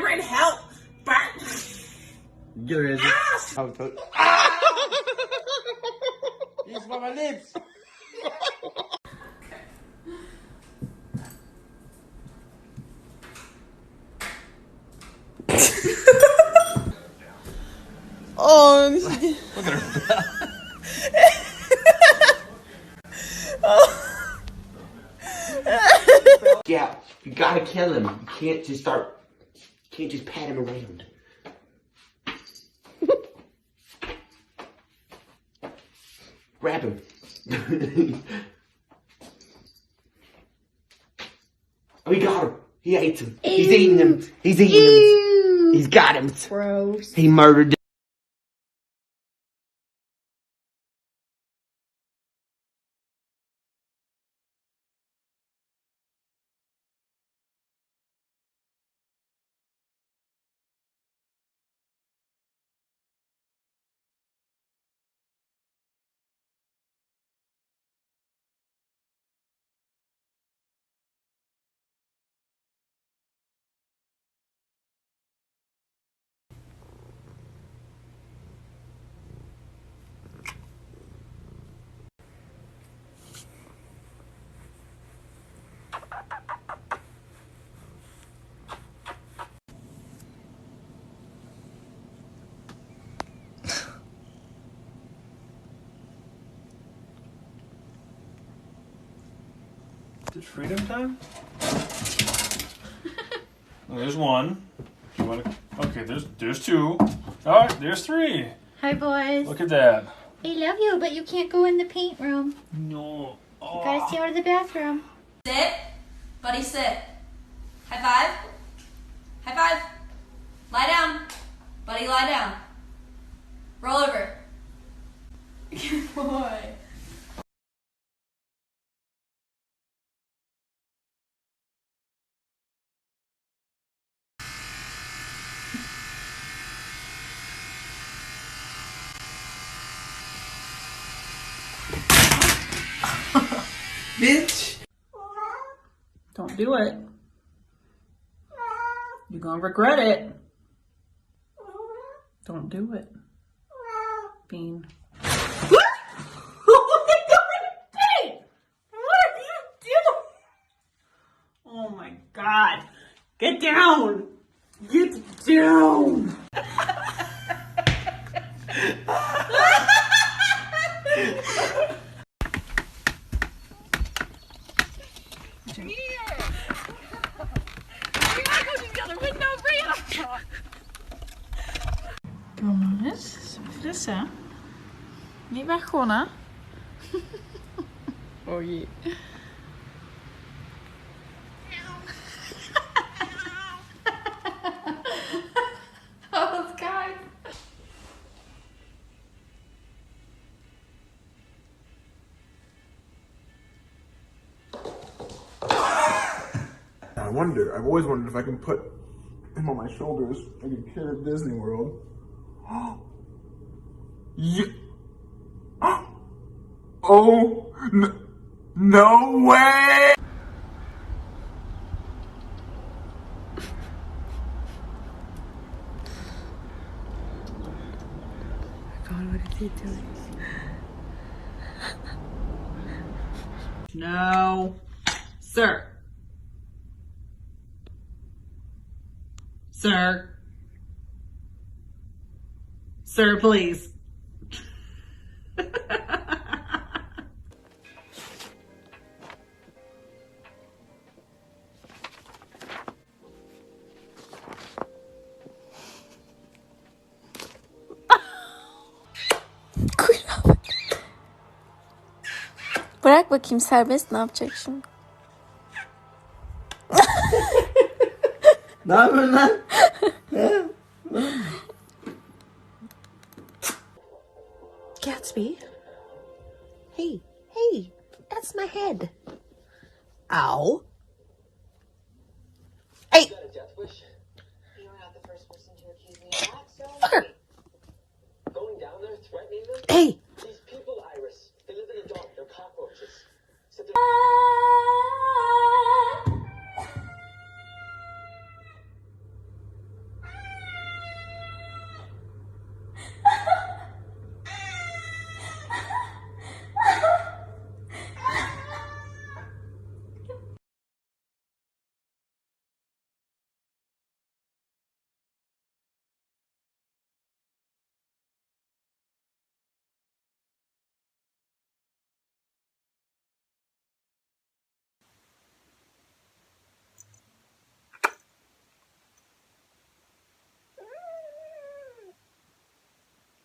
trying to help, but There is. ah! Ah! It's by my lips. Oh, Look at her. Yeah, you gotta kill him. You can't just pat him around. Grab him. Oh, he got him. He ate him. He's eating him. He's eating him. He's got him. Gross. He murdered him. Is it freedom time? Oh, there's one. You want to? Okay, there's two. All right, there's three. Hi, boys. Look at that. I love you, but you can't go in the paint room. No. You gotta stay out of the bathroom. Sit. Buddy, sit. High five. High five. Lie down. Buddy, lie down. Roll over. Good boy. Bitch. Don't do it. You're gonna regret it. Don't do it. Bean. What are you doing? Oh my God. Get down. Get down. Vamos, fresa. Niet weggonnen. Oh jee. Oh, God. I've always wondered if I can put him on my shoulders like a kid at Disney World. Yeah. Oh, no way! God, what is he doing? No. Sir. Sir. Sir, please. Bırak bakayım, serbest, ne yapacak şimdi? Ne yapıyorsun lan? Gatsby? Hey, hey, that's my head. Ow. Hey! You are not the first person to accuse me of that, so Fucker! going down there, threatening them? Hey! These people, Iris, they live in the dark, they're cockroaches. So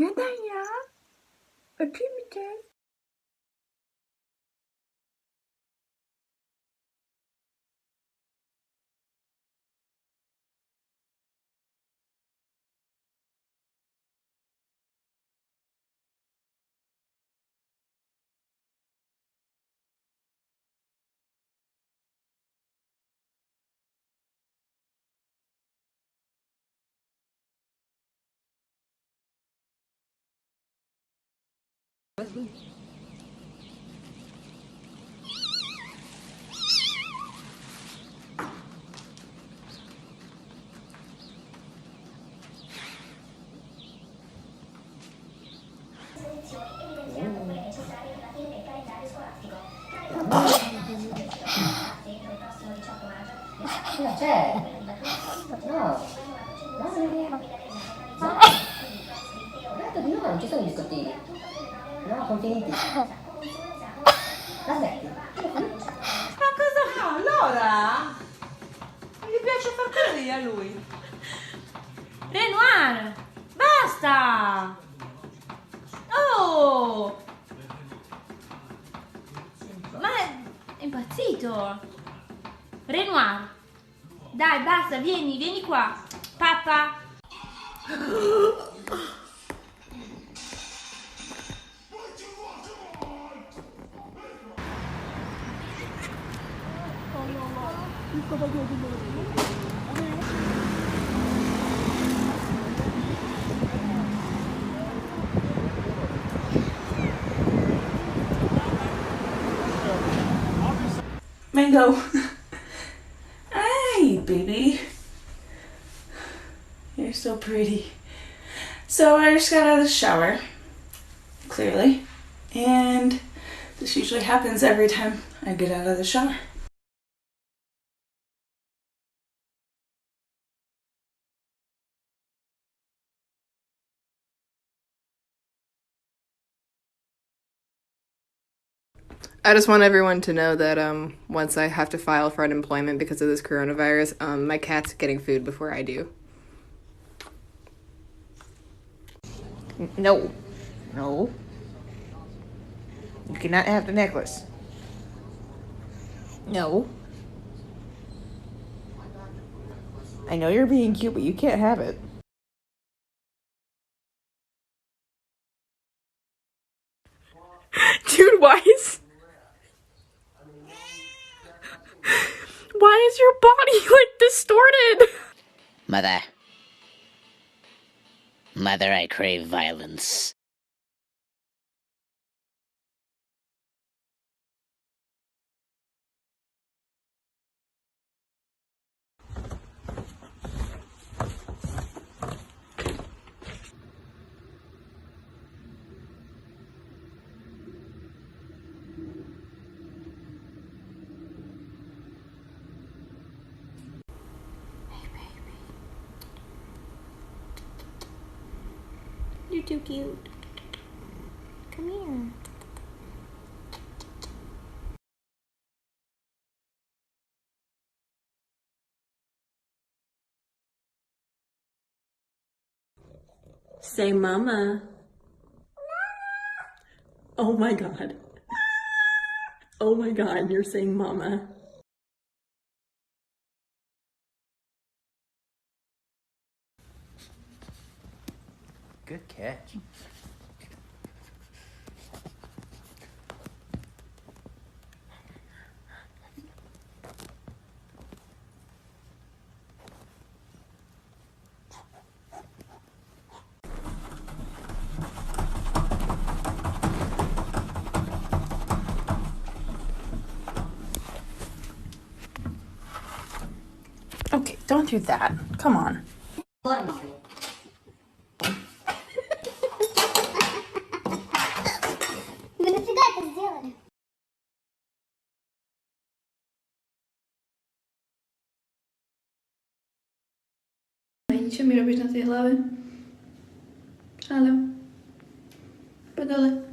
Nadania, oczywiście. Non ci sono gli scottini. No, contenuti. Aspetta. Ma cosa fa allora? Gli piace far così a lui. Renoir, basta! Oh! Ma è impazzito! Renoir, dai, basta, vieni qua. Papà. Mango. Hi, baby. You're so pretty. So I just got out of the shower, clearly, and this usually happens every time I get out of the shower. I just want everyone to know that once I have to file for unemployment because of this coronavirus, my cat's getting food before I do. No. No. You cannot have the necklace. No. I know you're being cute, but you can't have it. Dude, why is your body like distorted? Mother, I crave violence. You're too cute. Come here. Say mama. Oh my god. Oh my god, you're saying mama. Good catch. Okay, don't do that. Come on. Co mi robisz na tej hlavě? Halo? Podole.